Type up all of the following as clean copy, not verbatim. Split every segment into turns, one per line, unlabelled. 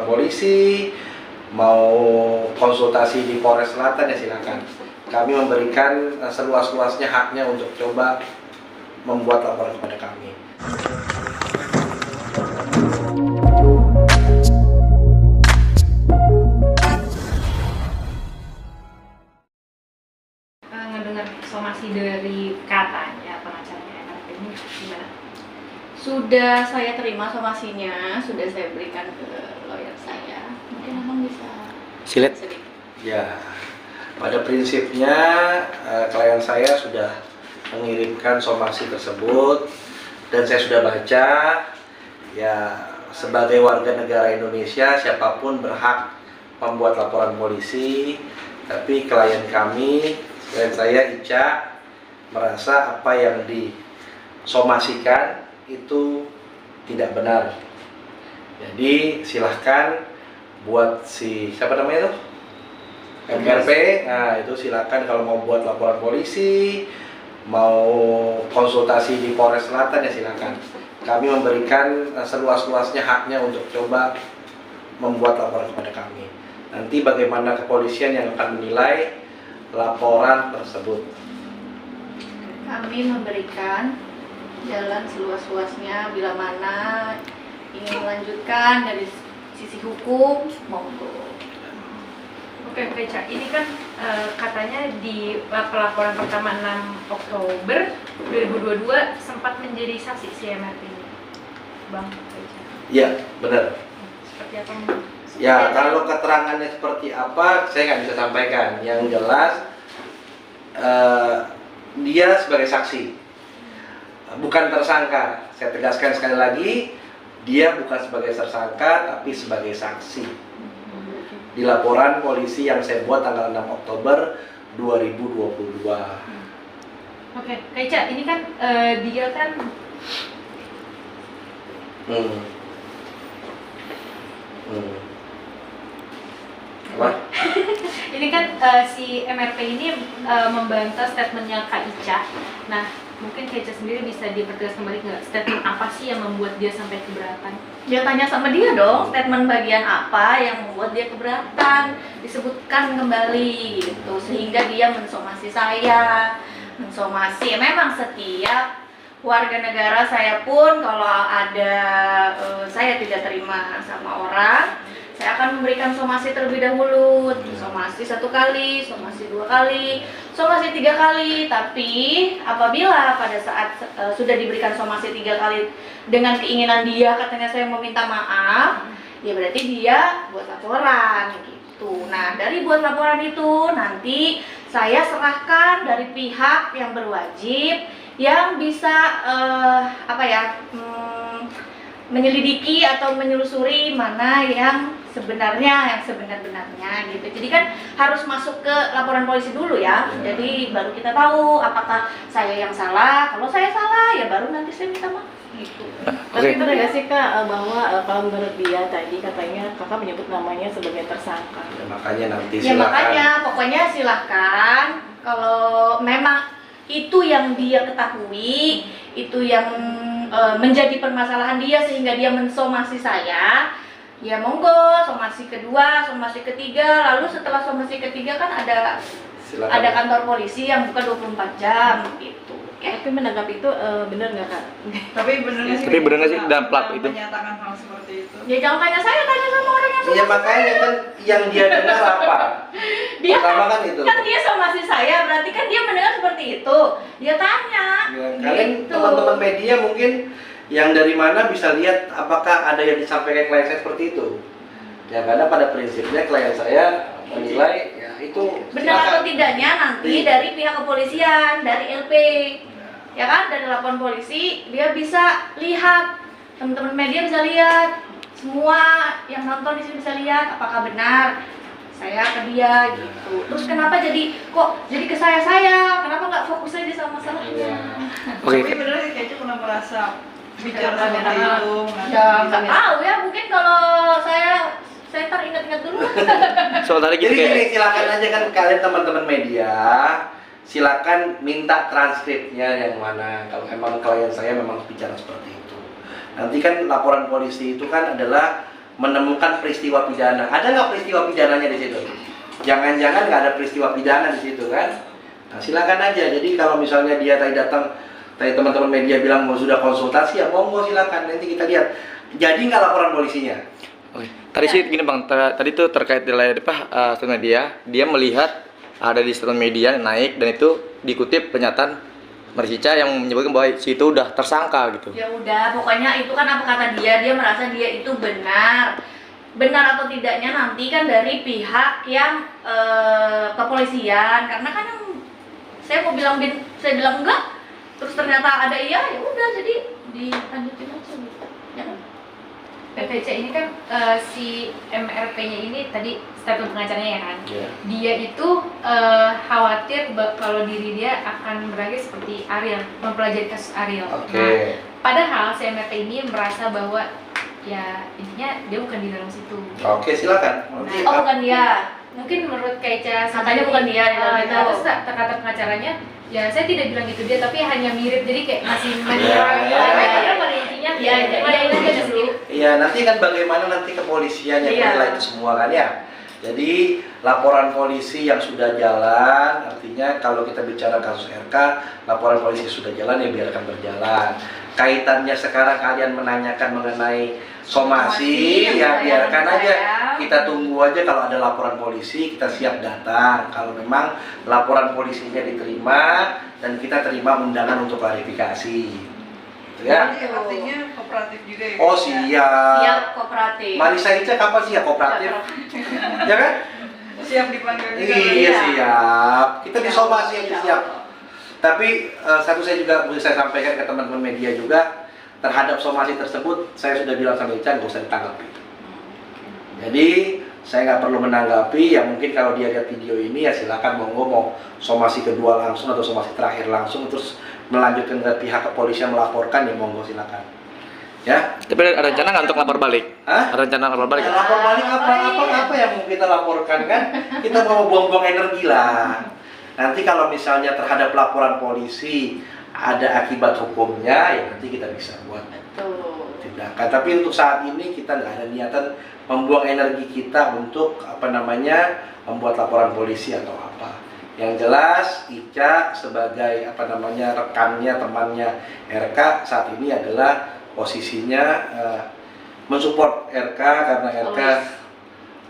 polisi, mau konsultasi di Polres Selatan ya silakan. Kami memberikan seluas-luasnya haknya untuk coba membuat laporan kepada kami.
Ngedengar somasi dari katanya pengacaranya MRP ini gimana?
Sudah saya terima somasinya, sudah saya berikan ke lawyer saya. Mungkin abang bisa
Silet.
sedikit.
Ya, pada prinsipnya klien saya sudah mengirimkan somasi tersebut dan saya sudah baca. Ya, sebagai warga negara Indonesia siapapun berhak membuat laporan polisi, tapi klien saya Ica merasa apa yang disomasikan itu tidak benar. Jadi silahkan buat siapa namanya itu? MRP. Nah, itu silahkan kalau mau buat laporan polisi, mau konsultasi di Polres Selatan ya silahkan. Kami memberikan seluas-luasnya haknya untuk coba membuat laporan kepada kami. Nanti bagaimana kepolisian yang akan menilai laporan tersebut.
Kami memberikan jalan seluas-luasnya bila mana ingin melanjutkan dari sisi hukum monggo.
Oke, Cak. Ini kan katanya di pelaporan pertama 6 Oktober 2022 sempat menjadi saksi si MRP ini, Bang Cak.
Iya, benar.
Seperti apa?
Ya, kalau keterangannya seperti apa, saya nggak bisa sampaikan. Yang jelas, dia sebagai saksi, bukan tersangka. Saya tegaskan sekali lagi, dia bukan sebagai tersangka, tapi sebagai saksi. Di laporan polisi yang saya buat tanggal 6 Oktober 2022.
Oke, Cak, ini kan dia kan
Apa?
ini kan si MRP ini membantah statementnya Kak Ica. Nah, mungkin Kak Ica sendiri bisa dipertegas kembali nggak, statement apa sih yang membuat dia sampai keberatan?
Ya tanya sama dia dong, statement bagian apa yang membuat dia keberatan, disebutkan kembali gitu, sehingga dia mensomasi saya, mensomasi. Memang setiap warga negara saya pun kalau ada saya tidak terima sama orang, saya akan memberikan somasi terlebih dahulu. Somasi 1 kali, somasi 2 kali, somasi 3 kali. Tapi apabila pada saat sudah diberikan somasi 3 kali dengan keinginan dia katanya saya meminta maaf, ya berarti dia buat laporan gitu. Nah, dari buat laporan itu nanti saya serahkan dari pihak yang berwajib yang bisa menyelidiki atau menyelusuri mana yang sebenarnya, yang sebenar-benarnya gitu. Jadi kan harus masuk ke laporan polisi dulu ya. Jadi baru kita tahu apakah saya yang salah. Kalau saya salah ya baru nanti saya minta maaf gitu.
Tapi benar nggak sih Kak bahwa kalau menurut dia tadi katanya Kakak menyebut namanya sebagai tersangka?
Ya, makanya nanti
Ya
silakan.
makanya pokoknya silahkan kalau memang itu yang dia ketahui, itu yang menjadi permasalahan dia sehingga dia mensomasi saya, ya monggo somasi kedua, somasi ketiga, lalu setelah somasi ketiga kan
Silakan.
ada kantor polisi yang buka 24 jam gitu.
Tapi menangkap itu benar nggak Kak?
Tapi bener
nggak sih dampak itu?
Menyatakan hal seperti itu?
Ya jangan tanya saya, tanya sama orang yang
Ya makanya kan yang dia dengar apa?
dia
Pertama kan itu.
kan dia somasi saya, berarti kan dia mendengar seperti itu. Dia tanya.
Ya, kalian
gitu.
teman-teman media mungkin yang dari mana bisa lihat apakah ada yang disampaikan klien saya seperti itu. Ya karena pada prinsipnya klien saya menilai ya itu
Benar atau tidaknya nanti dari pihak kepolisian, dari LP, ya kan, dari laporan polisi dia bisa lihat, teman-teman media bisa lihat, semua yang nonton di sini bisa lihat apakah benar saya ke dia gitu. Terus kenapa kok jadi ke saya, kenapa nggak fokus aja sama masalahnya?
Oke.
Tapi bener sih kayaknya pernah merasa bicara seperti itu.
Ya nggak tahu ya, mungkin kalau saya ntar ingat-ingat dulu.
Soal tadi
Jadi
gitu
gini,
kayak
silakan aja kan kalian teman-teman media, silakan minta transkripnya yang mana kalau emang klien saya memang bicara seperti itu. Nanti kan laporan polisi itu kan adalah menemukan peristiwa pidana. Ada nggak peristiwa pidananya di situ? Jangan-jangan nggak ada peristiwa pidana di situ kan? Nah, silakan aja. Jadi kalau misalnya dia tadi datang, tadi teman-teman media bilang mau sudah konsultasi, ya monggo silakan. Nanti kita lihat. Jadi nggak laporan polisinya?
Oke. Tadi sih gini bang, tadi tuh terkait di layar statement media, dia melihat ada di statement media naik dan itu dikutip pernyataan Marzica yang menyebutkan bahwa si itu udah tersangka gitu.
Ya udah, pokoknya itu kan apa kata dia merasa dia itu benar atau tidaknya nanti kan dari pihak yang kepolisian, karena kan yang saya bilang enggak, terus ternyata ada iya, ya udah jadi dilanjutin aja gitu. Ya kan?
PVC ini kan si MRP-nya ini tadi statement pengacaranya ya kan, dia itu khawatir kalau diri dia akan berakhir seperti Ariel, mempelajari kasus Ariel. Nah, padahal si MRP ini merasa bahwa ya intinya dia bukan di dalam situ.
Oke, silakan.
Oh bukan dia.
Mungkin menurut Kaica
Katanya bukan dia di dalam itu.
terus kata pengacaranya, ya saya tidak bilang itu dia, tapi hanya mirip, jadi kayak masih
Iya,
menyerang.
iya, iya.
Pada intinya
Iya, iya.
Iya, nanti kan bagaimana nanti kepolisian yang
Iya.
menilai itu semua kan ya. Jadi laporan polisi yang sudah jalan, artinya kalau kita bicara kasus RK, laporan polisi sudah jalan ya biarkan berjalan. Kaitannya sekarang kalian menanyakan mengenai somasi, ya biarkan aja. Kita tunggu aja kalau ada laporan polisi, kita siap datang. Kalau memang laporan polisinya diterima dan kita terima undangan untuk klarifikasi. Gitu ya.
Jadi artinya kooperatif juga ya?
Oh
Siap
siap.
kooperatif.
Marisa Ica kapan sih ya kooperatif? Ya kan?
Siap dipanggil juga.
Iya siap. Kita di somasi aja siap. Tapi satu saya juga boleh saya sampaikan ke teman-teman media juga, terhadap somasi tersebut saya sudah bilang sama Ica nggak usah ditanggapi. Jadi saya nggak perlu menanggapi. Ya mungkin kalau dia lihat video ini ya silakan monggo mau somasi kedua langsung atau somasi terakhir langsung terus melanjutkan ke pihak kepolisian melaporkan ya monggo silakan. Ya.
Tapi ada rencana nggak untuk lapor balik?
Hah?
Ada rencana lapor balik?
Ya, lapor balik apa yang mau kita laporkan kan? Kita mau buang-buang energi lah. Nanti kalau misalnya terhadap laporan polisi ada akibat hukumnya, ya nanti kita bisa buat tindakan. Tapi untuk saat ini kita nggak ada niatan membuang energi kita untuk membuat laporan polisi atau apa. Yang jelas Ica sebagai rekannya, temannya RK saat ini adalah posisinya mensupport RK karena RK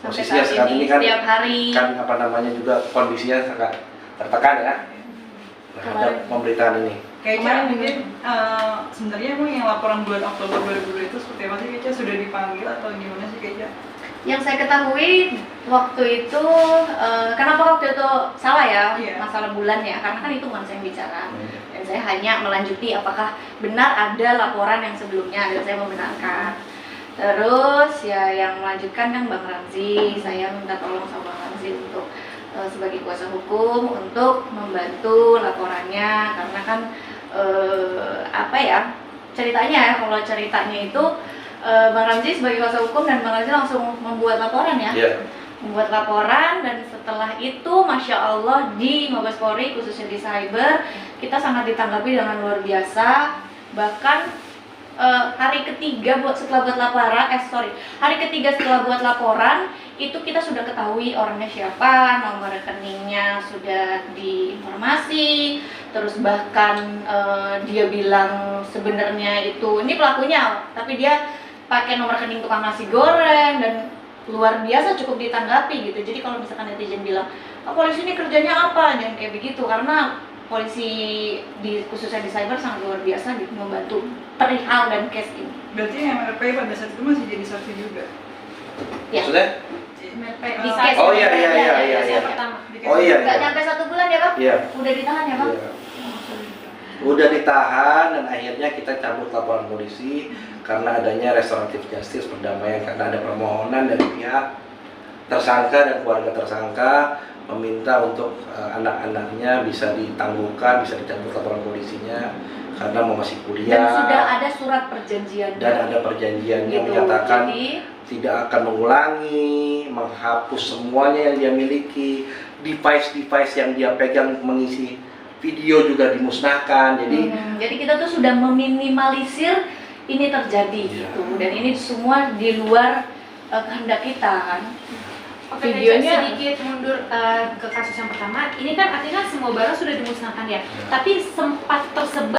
posisinya saat ini kan
setiap hari
juga kondisinya sangat tertekan ya terhadap pemberitaan ini.
Kayaknya mungkin sebenarnya emang yang laporan bulan Oktober 2002 itu seperti apa sih Kayaknya sudah dipanggil atau gimana sih Kayaknya?
Yang saya ketahui waktu itu, kenapa waktu itu salah ya, masalah bulan ya, karena kan itu bukan saya yang bicara. Dan saya hanya melanjuti apakah benar ada laporan yang sebelumnya, dan saya membenarkan. Terus ya yang melanjutkan kan Bang Ramzi, saya minta tolong sama Bang Ramzi untuk sebagai kuasa hukum untuk membantu laporannya, karena kan ceritanya kalau ceritanya itu Bang Ramzi sebagai kuasa hukum dan Bang Ramzi langsung membuat laporan ya. Membuat laporan, dan setelah itu Masya Allah di Mabes Polri khususnya di cyber kita sangat ditanggapi dengan luar biasa. Bahkan hari ketiga setelah buat laporan itu kita sudah ketahui orangnya siapa, nomor rekeningnya sudah diinformasi, terus bahkan dia bilang sebenarnya itu ini pelakunya, tapi dia pakai nomor rekening tukang nasi goreng, dan luar biasa cukup ditanggapi gitu. Jadi kalau misalkan netizen bilang, polisi ini kerjanya apa, jangan kayak begitu, karena polisi khususnya di cyber sangat luar biasa gitu membantu perihal dan case ini.
Berarti yang MRP pada saat itu masih jadi saksi juga?
Ya.
Maksudnya?
Di case
Oh iya.
Pertama.
Oh iya.
Nggak nyampe 1 bulan ya Bang?
Iya.
Udah ditahan ya Bang?
Iya. Udah ditahan dan akhirnya kita cabut laporan polisi karena adanya restoratif justice perdamaian, karena ada permohonan dari pihak tersangka dan keluarga tersangka meminta untuk anak-anaknya bisa ditangguhkan, bisa dicabut laporan polisinya karena mau masih kuliah.
Dan sudah ada surat perjanjian.
Dan ada perjanjiannya
gitu.
menyatakan
Jadi,
tidak akan mengulangi, menghapus semuanya yang dia miliki, device-device yang dia pegang mengisi video juga dimusnahkan.
jadi kita tuh sudah meminimalisir ini terjadi gitu. Dan ini semua di luar kehendak kita kan.
Oke,
Videonya-
sedikit mundur ke kasus yang pertama. Ini kan artinya semua barang sudah dimusnahkan ya. Tapi sempat tersebar